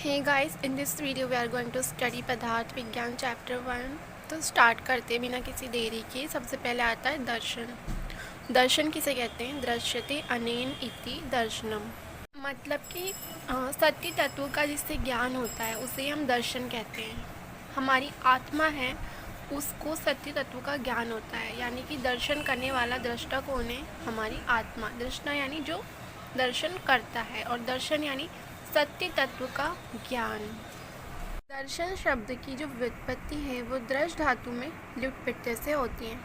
Hey guys, in this video we are going to study पदार्थ विज्ञान chapter 1। तो start करते बिना किसी देरी के सबसे पहले आता है दर्शन। दर्शन किसे कहते हैं? दृश्यते अनेन इति दर्शनम। मतलब कि सत्य तत्व का जिससे ज्ञान होता है उसे हम दर्शन कहते हैं। हमारी आत्मा है, उसको सत्य तत्व का ज्ञान होता है, यानी कि दर्शन करने वाला दृष्टा कौन है? हमारी आत्मा। दृष्टा यानी जो दर्शन करता है, और दर्शन यानी सत्य तत्व का ज्ञान। दर्शन शब्द की जो व्युत्पत्ति है वो दृश धातु में लुट प्रत्यय से होती है।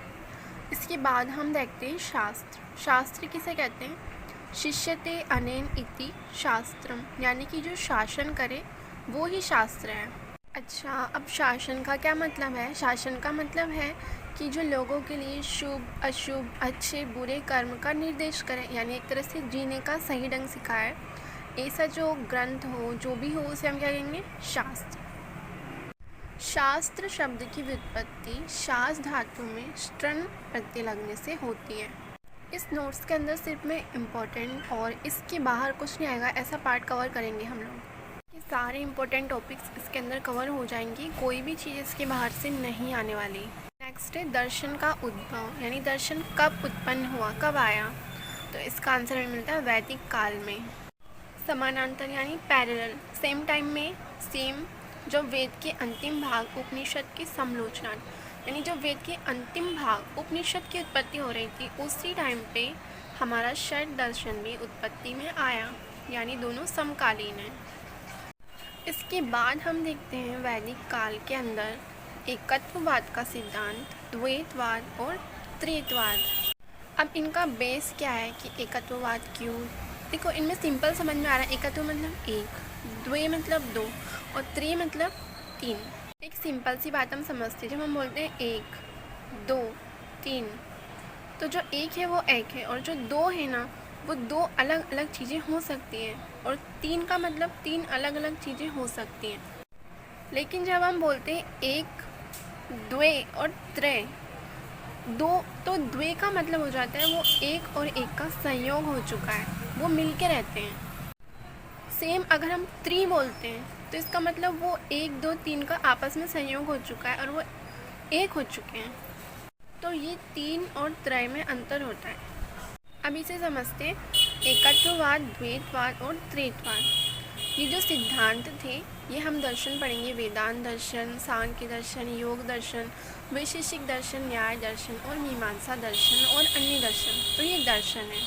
इसके बाद हम देखते हैं शास्त्र। शास्त्र किसे कहते हैं? शिष्यते अनेन इति शास्त्रम, यानी कि जो शासन करे वो ही शास्त्र है। अच्छा, अब शासन का क्या मतलब है? शासन का मतलब है कि जो लोगों के लिए शुभ अशुभ, अच्छे बुरे कर्म का निर्देश करे, यानी एक तरह से जीने का सही ढंग सिखाए। ऐसा जो ग्रंथ हो, जो भी हो, उसे हम क्या कहेंगे? शास्त्र। शास्त्र शब्द की व्युत्पत्ति शास धातु में स्त्रन प्रत्यय लगने से होती है। इस नोट्स के अंदर सिर्फ में इम्पोर्टेंट और इसके बाहर कुछ नहीं आएगा, ऐसा पार्ट कवर करेंगे हम लोग। ये सारे इम्पोर्टेंट टॉपिक्स इसके अंदर कवर हो जाएंगी, कोई भी चीज़ इसके बाहर से नहीं आने वाली। नेक्स्ट है दर्शन का उद्भव, यानी दर्शन कब उत्पन्न हुआ, कब आया? तो इसका आंसर हमें मिलता है वैदिक काल में। समानांतर यानी पैरेलल, सेम टाइम में सेम। जो वेद के अंतिम भाग उपनिषद की समलोचना, यानी जो वेद के अंतिम भाग उपनिषद की उत्पत्ति हो रही थी, उसी टाइम पे हमारा षड दर्शन भी उत्पत्ति में आया, यानी दोनों समकालीन हैं। इसके बाद हम देखते हैं वैदिक काल के अंदर एकत्ववाद का सिद्धांत, द्वैतवाद और त्रित्ववाद। अब इनका बेस क्या है कि एकत्ववाद क्यों? देखो, इनमें सिंपल समझ में आ रहा है। एकत्व मतलब एक, द्वे मतलब दो, और त्रि मतलब तीन। एक सिंपल सी बात हम समझते हैं, जब हम बोलते हैं एक, दो, तीन, तो जो एक है वो एक है, और जो दो है ना, वो दो अलग अलग चीज़ें हो सकती हैं, और तीन का मतलब तीन अलग अलग चीज़ें हो सकती हैं। लेकिन जब हम बोलते हैं एक, द्वे और त्रय, दो, तो द्वे का मतलब हो जाता है वो एक और एक का संयोग हो चुका है, वो मिल के रहते हैं। सेम अगर हम त्रि बोलते हैं तो इसका मतलब वो एक, दो, तीन का आपस में संयोग हो चुका है और वो एक हो चुके हैं। तो ये तीन और त्रय में अंतर होता है। अब इसे समझते हैं, एकत्ववाद, द्वैतवाद और त्रित्ववाद। ये जो सिद्धांत थे ये हम दर्शन पढ़ेंगे, वेदांत दर्शन, सांख्य दर्शन, योग दर्शन, वैशेषिक दर्शन, न्याय दर्शन और मीमांसा दर्शन और अन्य दर्शन। तो ये दर्शन है।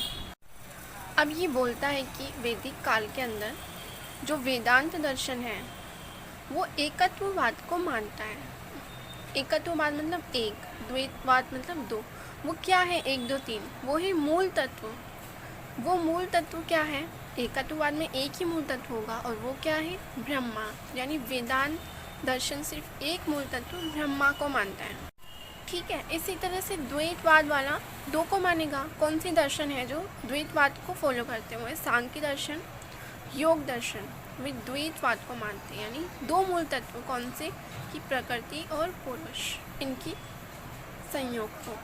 अब ये बोलता है कि वैदिक काल के अंदर जो वेदांत दर्शन है वो एकत्ववाद को मानता है। एकत्ववाद मतलब एक, द्वैतवाद मतलब दो। वो क्या है? एक, दो, तीन, वो है मूल तत्व। वो मूल तत्व क्या है? एकत्ववाद में एक ही मूल तत्व होगा, और वो क्या है? ब्रह्मा। यानी वेदांत दर्शन सिर्फ एक मूल तत्व ब्रह्मा को मानता है। ठीक है, इसी तरह से द्वैतवाद वाला दो को मानेगा। कौन सी दर्शन है जो द्वैतवाद को फॉलो करते हैं? वो है सांख्य दर्शन, योग दर्शन। वे द्वैतवाद को मानते हैं, यानी दो मूल तत्व कौन से? कि प्रकृति और पुरुष, इनकी संयोग को।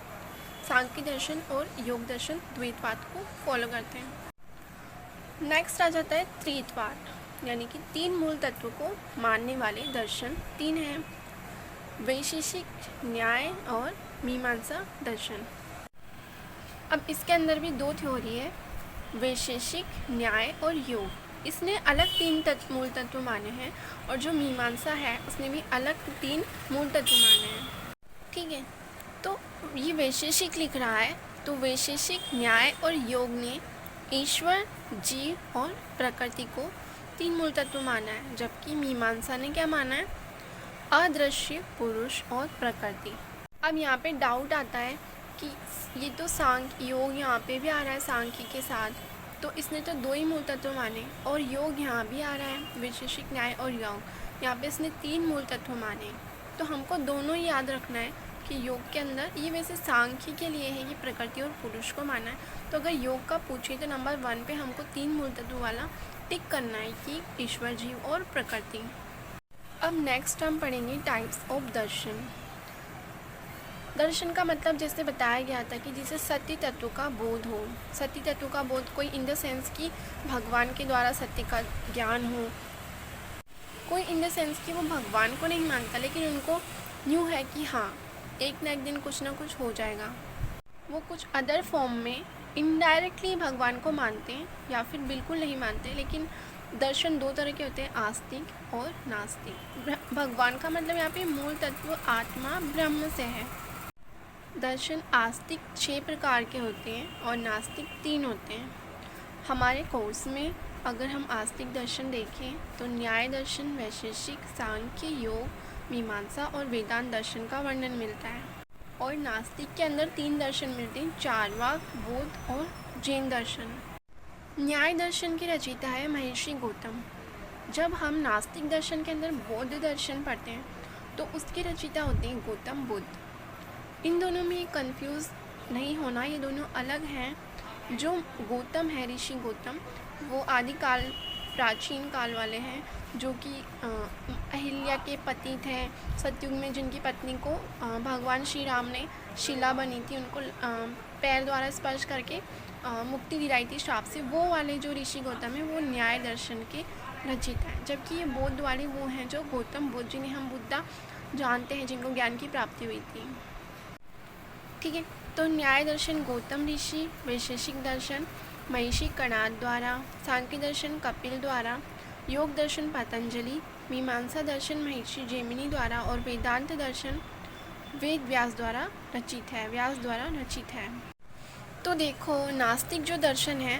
सांख्य दर्शन और योग दर्शन द्वैतवाद को फॉलो करते हैं। नेक्स्ट आ जाता है त्रित्ववाद, यानी कि तीन मूल तत्व को मानने वाले दर्शन तीन हैं: वैशेषिक, न्याय और मीमांसा दर्शन। अब इसके अंदर भी दो थ्योरी है, वैशेषिक, न्याय और योग। इसने अलग तीन मूल तत्व माने हैं, और जो मीमांसा है उसने भी अलग तीन मूल तत्व माने हैं। ठीक है, तो ये वैशेषिक लिख रहा है, तो वैशेषिक, न्याय और योग ने ईश्वर, जीव और प्रकृति को तीन मूल तत्व माना है, जबकि मीमांसा ने क्या माना है? अदृश्य, पुरुष और प्रकृति। अब यहाँ पे डाउट आता है कि ये तो सांख्य योग यहाँ पे भी आ रहा है सांख्य के साथ, तो इसने तो दो ही मूल तत्व माने, और योग यहाँ भी आ रहा है, वैशेषिक, न्याय और योग, यहाँ पे इसने तीन मूल तत्व माने। तो हमको दोनों ही याद रखना है कि योग के अंदर, ये वैसे सांख्य के लिए है कि प्रकृति और पुरुष को माना है, तो अगर योग का पूछे तो नंबर 1 पे हमको तीन मूल तत्व वाला टिक करना है कि ईश्वर, जीव और प्रकृति। अब नेक्स्ट हम पढ़ेंगे टाइप्स ऑफ दर्शन। दर्शन का मतलब जैसे बताया गया था कि जिसे सत्य तत्व का बोध हो। सत्य तत्व का बोध कोई इन द सेंस कि भगवान के द्वारा सत्य का ज्ञान हो, कोई इन द सेंस कि वो भगवान को नहीं मानता, लेकिन उनको न्यू है कि हाँ एक ना एक दिन कुछ ना कुछ हो जाएगा। वो कुछ अदर फॉर्म में इनडायरेक्टली भगवान को मानते हैं या फिर बिल्कुल नहीं मानते। लेकिन दर्शन दो तरह के होते हैं, आस्तिक और नास्तिक। भगवान का मतलब यहाँ पे मूल तत्व आत्मा ब्रह्म से है। दर्शन आस्तिक 6 प्रकार के होते हैं और नास्तिक 3 होते हैं। हमारे कोर्स में अगर हम आस्तिक दर्शन देखें तो न्याय दर्शन, वैशेषिक, सांख्य, योग, मीमांसा और वेदांत दर्शन का वर्णन मिलता है। और नास्तिक के अंदर 3 दर्शन मिलते हैं, चार्वाक, बौद्ध और जैन दर्शन। न्याय दर्शन की रचयिता है महर्षि गौतम। जब हम नास्तिक दर्शन के अंदर बौद्ध दर्शन पढ़ते हैं तो उसके रचयिता होते हैं गौतम बुद्ध। इन दोनों में कंफ्यूज नहीं होना, ये दोनों अलग हैं। जो गौतम है, ऋषि गौतम, वो आदिकाल प्राचीन काल वाले हैं, जो कि अहिल्या के पति थे सतयुग में, जिनकी पत्नी को भगवान श्री राम ने शिला बनी थी, उनको पैर द्वारा स्पर्श करके मुक्ति दिलाई थी श्राप से। वो वाले जो ऋषि गौतम है वो न्याय दर्शन के रचयिता हैं। जबकि ये बौद्ध वाले वो हैं जो गौतम बुद्ध, जिन्हें हम बुद्धा जानते हैं, जिनको ज्ञान की प्राप्ति हुई थी। ठीक है, तो न्याय दर्शन गौतम ऋषि, वैशेषिक दर्शन महिषी कणाद द्वारा, सांख्य दर्शन कपिल द्वारा, योग दर्शन पतंजलि, मीमांसा दर्शन महर्षि जैमिनी द्वारा और वेदांत दर्शन वेद व्यास द्वारा रचित है। तो देखो, नास्तिक जो दर्शन है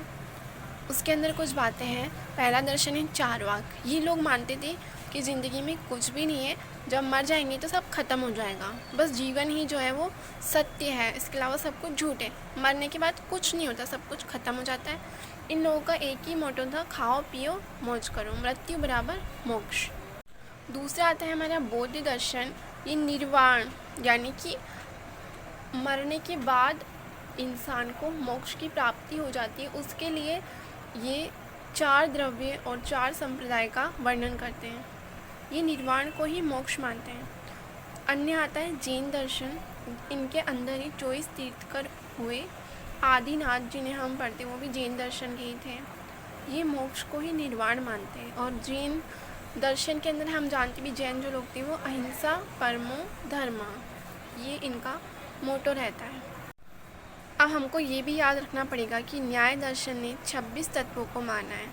उसके अंदर कुछ बातें हैं। पहला दर्शन है चार्वाक। ये लोग मानते थे कि ज़िंदगी में कुछ भी नहीं है, जब मर जाएंगे तो सब खत्म हो जाएगा, बस जीवन ही जो है वो सत्य है, इसके अलावा सब कुछ झूठ है, मरने के बाद कुछ नहीं होता, सब कुछ खत्म हो जाता है। इन लोगों का एक ही मोटो था, खाओ पियो मौज करो, मृत्यु बराबर मोक्ष। दूसरा आता है हमारा बौद्ध दर्शन। ये निर्वाण यानी कि मरने के बाद इंसान को मोक्ष की प्राप्ति हो जाती है, उसके लिए ये 4 द्रव्य और 4 संप्रदाय का वर्णन करते हैं। ये निर्वाण को ही मोक्ष मानते हैं। अन्य आता है जैन दर्शन। इनके अंदर ही 24 तीर्थकर हुए आदिनाथ, जिन्हें हम पढ़ते हैं, वो भी जैन दर्शन के ही थे। ये मोक्ष को ही निर्वाण मानते हैं। और जैन दर्शन के अंदर हम जानते भी, जैन जो लोग थे वो अहिंसा परमो धर्मा, ये इनका मोटो रहता है। अब हमको ये भी याद रखना पड़ेगा कि न्याय दर्शन ने 26 तत्वों को माना है।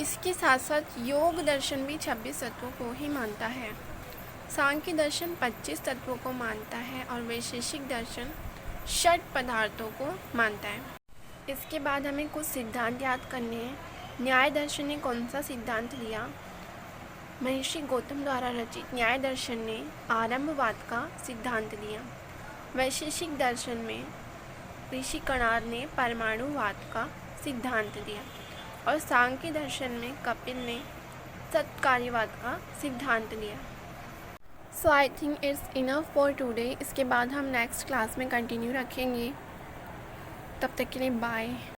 इसके साथ साथ योग दर्शन भी 26 तत्वों को ही मानता है। सांख्य दर्शन 25 तत्वों को मानता है और वैशेषिक दर्शन 6 पदार्थों को मानता है। इसके बाद हमें कुछ सिद्धांत याद करने हैं। न्याय दर्शन ने कौन सा सिद्धांत लिया? महर्षि गौतम द्वारा रचित न्याय दर्शन ने आरंभवाद का सिद्धांत दिया। वैशेषिक दर्शन में ऋषि कणाद ने परमाणुवाद का सिद्धांत दिया और सांख्य दर्शन में कपिल ने सत्कार्यवाद का सिद्धांत दिया। So I think it's enough for today. इसके बाद हम नेक्स्ट क्लास में कंटिन्यू रखेंगे। तब तक के लिए बाय।